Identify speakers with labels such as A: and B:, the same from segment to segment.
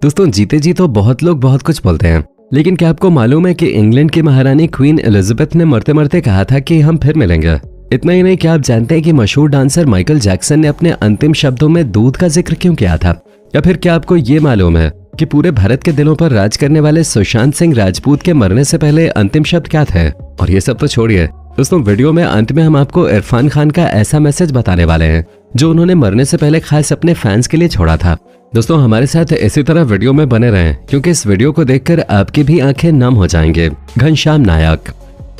A: दोस्तों जीते जी तो बहुत लोग बहुत कुछ बोलते हैं, लेकिन क्या आपको मालूम है कि इंग्लैंड की महारानी क्वीन एलिजाबेथ ने मरते मरते कहा था कि हम फिर मिलेंगे। इतना ही नहीं, क्या आप जानते हैं कि मशहूर डांसर माइकल जैक्सन ने अपने अंतिम शब्दों में दूध का जिक्र क्यों किया था? या फिर क्या आपको ये मालूम है कि पूरे भारत के दिलों पर राज करने वाले सुशांत सिंह राजपूत के मरने से पहले अंतिम शब्द क्या थे? और ये सब तो छोड़िए दोस्तों, वीडियो में अंत में हम आपको इरफान खान का ऐसा मैसेज बताने वाले हैं जो उन्होंने मरने से पहले खास अपने फैंस के लिए छोड़ा था। दोस्तों हमारे साथ इसी तरह वीडियो में बने रहें, क्योंकि इस वीडियो को देखकर आपकी भी आंखें नम हो जाएंगे। घनश्याम नायक।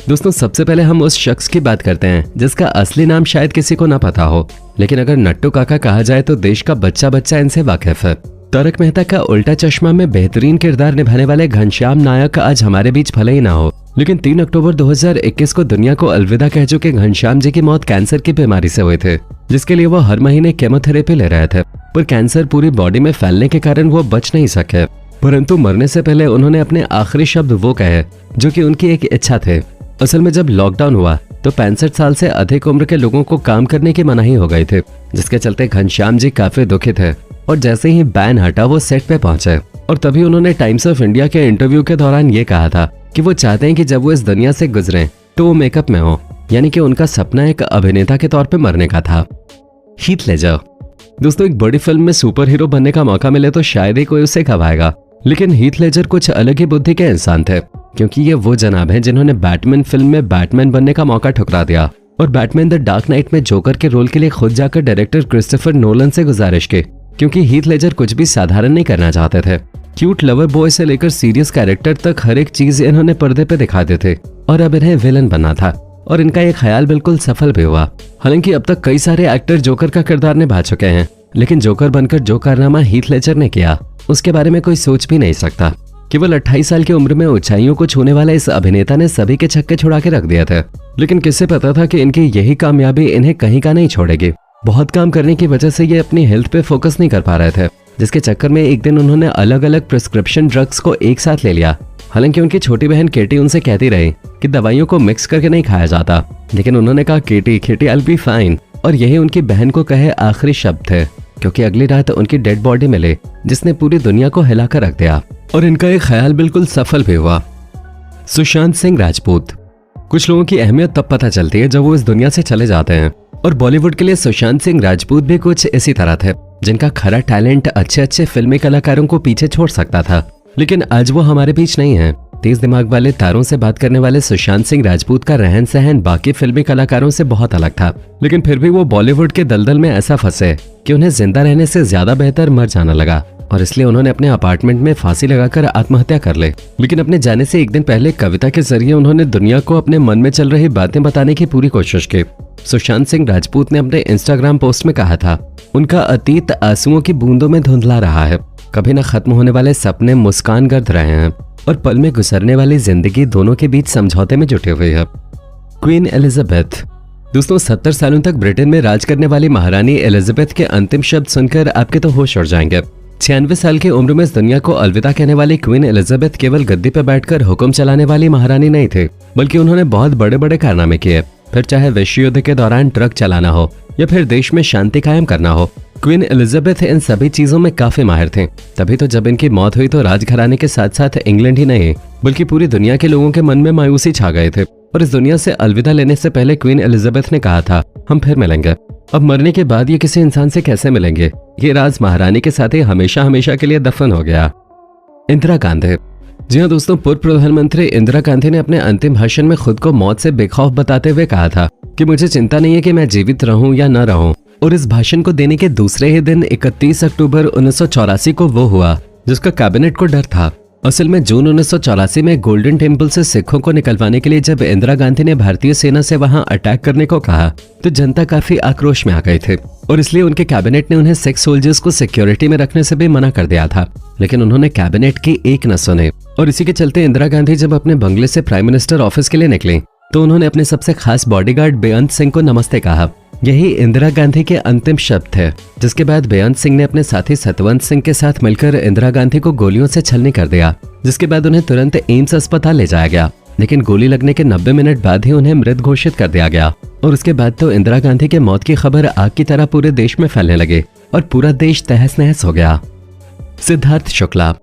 A: दोस्तों सबसे पहले हम उस शख्स की बात करते हैं जिसका असली नाम शायद किसी को ना पता हो, लेकिन अगर नट्टू काका कहा जाए तो देश का बच्चा बच्चा इनसे वाकिफ है। तारक मेहता का उल्टा चश्मा में बेहतरीन किरदार निभाने वाले घनश्याम नायक आज हमारे बीच भले ही ना हो, लेकिन 3 अक्टूबर 2021 को दुनिया को अलविदा कह चुके घनश्याम जी की मौत कैंसर की बीमारी से हुई थी, जिसके लिए वो हर महीने केमोथेरेपी ले रहे थे। पर कैंसर पूरी बॉडी में फैलने के कारण वो बच नहीं सके, परंतु मरने से पहले उन्होंने अपने आखिरी शब्द वो कहे जो कि उनकी एक इच्छा थे। असल में जब लॉकडाउन हुआ तो 65 साल से अधिक उम्र के लोगों को काम करने की मनाही हो गई थी, जिसके चलते घनश्याम जी काफी दुखी थे और जैसे ही बैन हटा वो सेट पे पहुंचे। और तभी उन्होंने टाइम्स ऑफ इंडिया के इंटरव्यू के दौरान ये कहा था कि वो चाहते हैं कि जब वो इस दुनिया से गुजरे तो वो मेकअप में हो, यानी कि उनका सपना एक अभिनेता के तौर पे मरने का था। Heath Ledger. दोस्तों एक बड़ी फिल्म में सुपर हीरो बनने का मौका मिले तो शायद ही कोई उसे गवाएगा, लेकिन हीथ लेजर कुछ अलग ही बुद्धि के इंसान थे, क्योंकि ये वो जनाब हैं जिन्होंने बैटमैन फिल्म में बैटमैन बनने का मौका ठुकरा दिया और बैटमैन द डार्क नाइट में जोकर के रोल के लिए खुद जाकर डायरेक्टर क्रिस्टोफर नोलन से गुजारिश की, क्योंकि हीथ लेजर कुछ भी साधारण नहीं करना चाहते थे। क्यूट लवर बॉय से लेकर सीरियस कैरेक्टर तक हर एक चीज इन्होंने पर्दे पे दिखा दी थी और अब इन्हें विलन बनना था, और इनका ये ख्याल बिल्कुल सफल भी हुआ। हालांकि अब तक कई सारे एक्टर जोकर का किरदार निभा चुके हैं, लेकिन जोकर बनकर जो कारनामा हीथ लेजर ने किया उसके बारे में कोई सोच भी नहीं सकता। केवल 28 साल की उम्र में ऊंचाइयों को छूने वाले इस अभिनेता ने सभी के छक्के छुड़ा के रख दिए थे, लेकिन किससे पता था कि इनकी यही कामयाबी इन्हें कहीं का नहीं छोड़ेगी। बहुत काम करने की वजह से ये अपनी हेल्थ पे फोकस नहीं कर पा रहे थे, जिसके चक्कर में एक दिन उन्होंने अलग अलग प्रिस्क्रिप्शन ड्रग्स को एक साथ ले लिया। हालांकि उनकी छोटी बहन केटी उनसे कहती रही कि दवाइयों को मिक्स करके नहीं खाया जाता, लेकिन उन्होंने कहा केटी आई विल बी फाइन, और यही उनकी बहन को कहे आखिरी शब्द थे, क्योंकि अगली रात उनकी डेड बॉडी मिले जिसने पूरी दुनिया को हिलाकर रख दिया, और इनका एक ख्याल बिल्कुल सफल भी हुआ। सुशांत सिंह राजपूत। कुछ लोगों की अहमियत तब पता चलती है जब वो इस दुनिया से चले जाते हैं, और बॉलीवुड के लिए सुशांत सिंह राजपूत भी कुछ इसी तरह थे, जिनका खरा टैलेंट अच्छे फिल्मी कलाकारों को पीछे छोड़ सकता था। लेकिन आज वो हमारे बीच नहीं है। तेज दिमाग वाले तारों से बात करने वाले सुशांत सिंह राजपूत का रहन सहन बाकी फिल्मी कलाकारों से बहुत अलग था, लेकिन फिर भी वो बॉलीवुड के दलदल में ऐसा फंसे कि उन्हें जिंदा रहने से ज्यादा बेहतर मर जाना लगा, और इसलिए उन्होंने अपने अपार्टमेंट में फांसी लगाकर आत्महत्या कर ली। लेकिन अपने जाने से एक दिन पहले कविता के जरिए उन्होंने दुनिया को अपने मन में चल रही बातें बताने की पूरी कोशिश की। सुशांत सिंह राजपूत ने अपने इंस्टाग्राम पोस्ट में कहा था, उनका अतीत आंसुओं की बूंदों में धुंधला रहा है, कभी न खत्म होने वाले सपने मुस्कान गर्द रहे हैं, और पल में गुजरने वाली जिंदगी दोनों के बीच समझौते में जुटी हुई है। Queen Elizabeth. दोस्तों 70 सालों तक ब्रिटेन में राज करने वाली महारानी एलिजाबेथ के अंतिम शब्द सुनकर आपके तो होश उड़ जाएंगे। 96 साल की उम्र में इस दुनिया को अलविदा कहने वाली क्वीन एलिजाबेथ केवल गद्दी पर बैठकर हुक्म चलाने वाली महारानी नहीं थी, बल्कि उन्होंने बहुत बड़े बड़े कारनामे किए, फिर चाहे विश्व युद्ध के दौरान ट्रक चलाना हो या फिर देश में शांति कायम करना हो। क्वीन एलिजाबेथ इन सभी चीजों में काफी माहिर थे। तभी तो जब इनकी मौत हुई तो राजघराने के साथ साथ इंग्लैंड ही नहीं बल्कि पूरी दुनिया के लोगों के मन में मायूसी छा गए थे, और इस दुनिया से अलविदा लेने से पहले क्वीन एलिजाबेथ ने कहा था, हम फिर मिलेंगे। अब मरने के बाद ये किसी इंसान से कैसे मिलेंगे, ये राज महारानी के साथ ही हमेशा हमेशा के लिए दफन हो गया। इंदिरा गांधी। जी हाँ दोस्तों, पूर्व प्रधानमंत्री इंदिरा गांधी ने अपने अंतिम भाषण में खुद को मौत से बेखौफ बताते हुए कहा था कि मुझे चिंता नहीं है कि मैं जीवित रहूं या न रहूं। और इस भाषण को देने के दूसरे ही दिन 31 अक्टूबर 1984 को वो हुआ जिसका कैबिनेट को डर था। असल में जून 1984 में गोल्डन टेम्पल से सिखों को निकलवाने के लिए जब इंदिरा गांधी ने भारतीय सेना से वहां अटैक करने को कहा तो जनता काफी आक्रोश में आ गए थे, और इसलिए उनके कैबिनेट ने उन्हें सिख सोल्जर्स को सिक्योरिटी में रखने से भी मना कर दिया था। लेकिन उन्होंने कैबिनेट की एक न सुने, और इसी के चलते इंदिरा गांधी जब अपने बंगले से प्राइम मिनिस्टर ऑफिस के लिए निकली तो उन्होंने अपने सबसे खास बॉडीगार्ड बेअंत सिंह को नमस्ते कहा। यही इंदिरा गांधी के अंतिम शब्द थे, जिसके बाद बेअंत सिंह ने अपने साथी सतवंत सिंह के साथ मिलकर इंदिरा गांधी को गोलियों से छलनी कर दिया, जिसके बाद उन्हें तुरंत एम्स अस्पताल ले जाया गया। लेकिन गोली लगने के 90 मिनट बाद ही उन्हें मृत घोषित कर दिया गया, और उसके बाद तो इंदिरा गांधी के मौत की खबर आग की तरह पूरे देश में फैलने लगी और पूरा देश तहस नहस हो गया। सिद्धार्थ शुक्ला,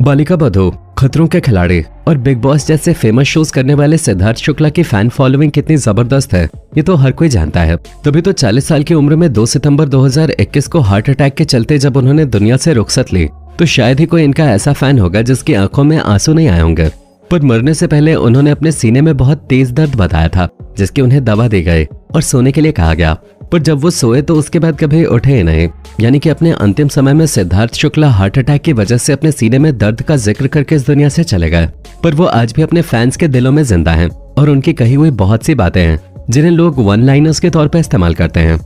A: बालिका बधू, खतरों के खिलाड़ी और बिग बॉस जैसे फेमस शोज करने वाले सिद्धार्थ शुक्ला की फैन फॉलोइंग कितनी जबरदस्त है ये तो हर कोई जानता है। तभी तो 40 साल की उम्र में 2 सितंबर 2021 को हार्ट अटैक के चलते जब उन्होंने दुनिया से रुखसत ली तो शायद ही कोई इनका ऐसा फैन होगा जिसकी आंखों में आंसू नहीं आए होंगे। पर मरने से पहले उन्होंने अपने सीने में बहुत तेज दर्द बताया था जिसकी उन्हें दवा दी गई और सोने के लिए कहा गया। पर जब वो सोए तो उसके बाद कभी उठे ही नहीं। यानी कि अपने अंतिम समय में सिद्धार्थ शुक्ला हार्ट अटैक की वजह से अपने सीने में दर्द का जिक्र करके इस दुनिया से चले गए। पर वो आज भी अपने फैंस के दिलों में जिंदा हैं और उनकी कही हुई बहुत सी बातें हैं जिन्हें लोग वन लाइनर्स के तौर पर इस्तेमाल करते हैं।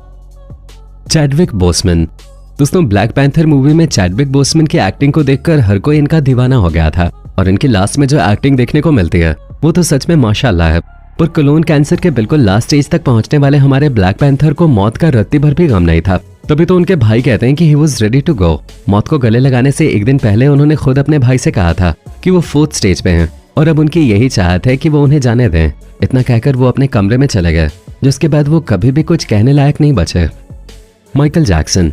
A: Chadwick Boseman. दोस्तों, ब्लैक पैंथर मूवी में चैडविक बोसमैन की एक्टिंग को देखकर हर कोई इनका दीवाना हो गया था और इनकी लास्ट में जो एक्टिंग देखने को मिलती है वो तो सच में माशाअल्लाह है। पर कोलोन कैंसर के बिल्कुल लास्ट स्टेज तक पहुंचने वाले हमारे ब्लैक पैंथर को मौत का रत्ती भर भी गम नहीं था। तभी तो उनके भाई कहते हैं कि he was ready to go. मौत को गले लगाने से एक दिन पहले उन्होंने खुद अपने भाई से कहा था कि वो 4th स्टेज पे हैं और अब उनकी यही चाहत है कि वो उन्हें जाने दें। इतना कहकर वो अपने कमरे में चले गए जिसके बाद वो कभी भी कुछ कहने लायक नहीं बचे। Michael Jackson.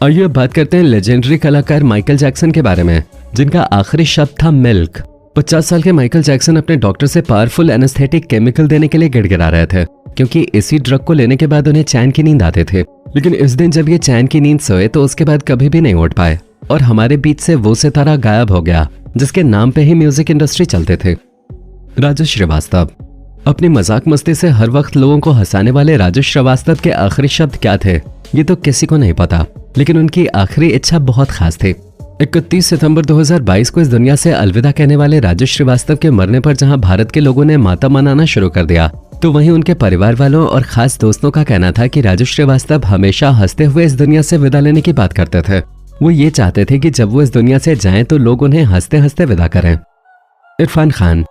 A: आइए अब बात करते हैं लेजेंडरी कलाकार माइकल जैक्सन के बारे में जिनका आखिरी शब्द था मिल्क। 50 साल के माइकल जैक्सन अपने डॉक्टर से पावरफुल एनेस्थेटिक केमिकल देने के लिए गिड़गिड़ा रहे थे क्योंकि इसी ड्रग को लेने के बाद उन्हें चैन की नींद आते थे। लेकिन इस दिन जब ये चैन की नींद सोए तो उसके बाद कभी भी नहीं उठ पाए और हमारे बीच से वो सितारा गायब हो गया जिसके नाम पे ही म्यूजिक इंडस्ट्री चलते थे। राजू श्रीवास्तव। अपनी मजाक मस्ती से हर वक्त लोगों को हंसाने वाले राजू श्रीवास्तव के आखिरी शब्द क्या थे ये तो किसी को नहीं पता, लेकिन उनकी आखिरी इच्छा बहुत खास थी। 31 सितंबर 2022 को इस दुनिया से अलविदा कहने वाले राजू श्रीवास्तव के मरने पर जहां भारत के लोगों ने मातम मनाना शुरू कर दिया तो वहीं उनके परिवार वालों और खास दोस्तों का कहना था कि राजू श्रीवास्तव हमेशा हंसते हुए इस दुनिया से विदा लेने की बात करते थे। वो ये चाहते थे कि जब वो इस दुनिया से जाएं तो लोग उन्हें हंसते हंसते विदा करें। इरफान खान।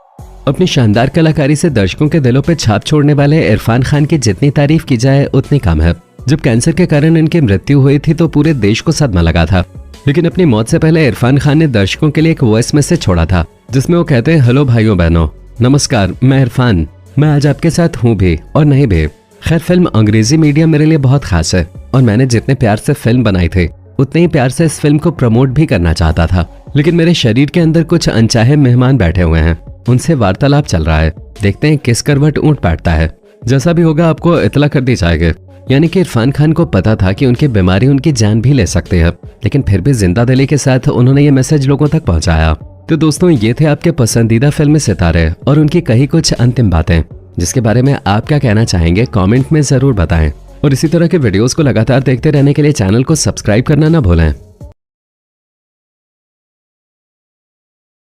A: अपनी शानदार कलाकारी से दर्शकों के दिलों पर छाप छोड़ने वाले इरफान खान की जितनी तारीफ की जाए उतनी कम है। जब कैंसर के कारण इनकी मृत्यु हुई थी तो पूरे देश को सदमा लगा था, लेकिन अपनी मौत से पहले इरफान खान ने दर्शकों के लिए एक वॉइस मैसेज छोड़ा था जिसमें वो कहते हैं, हेलो भाइयों बहनों, नमस्कार, मैं इरफान, मैं आज आपके साथ हूँ भी और नहीं भी। खैर, फिल्म अंग्रेजी मीडियम मेरे लिए बहुत खास है और मैंने जितने प्यार से फिल्म बनाई थी उतने ही प्यार से इस फिल्म को प्रमोट भी करना चाहता था, लेकिन मेरे शरीर के अंदर कुछ अनचाहे मेहमान बैठे हुए हैं, उनसे वार्तालाप चल रहा है, देखते हैं किस करवट ऊंट बैठता है। जैसा भी होगा आपको इतला कर दी जाएगी। यानी कि इरफान खान को पता था कि उनकी बीमारी उनकी जान भी ले सकती है, लेकिन फिर भी जिंदा दिली के साथ उन्होंने ये मैसेज लोगों तक पहुंचाया। तो दोस्तों, ये थे आपके पसंदीदा फिल्मी सितारे और उनकी कही कुछ अंतिम बातें, जिसके बारे में आप क्या कहना चाहेंगे कमेंट में जरूर बताएं। और इसी तरह के वीडियोस को लगातार देखते रहने के लिए चैनल को सब्सक्राइब करना ना भूलें।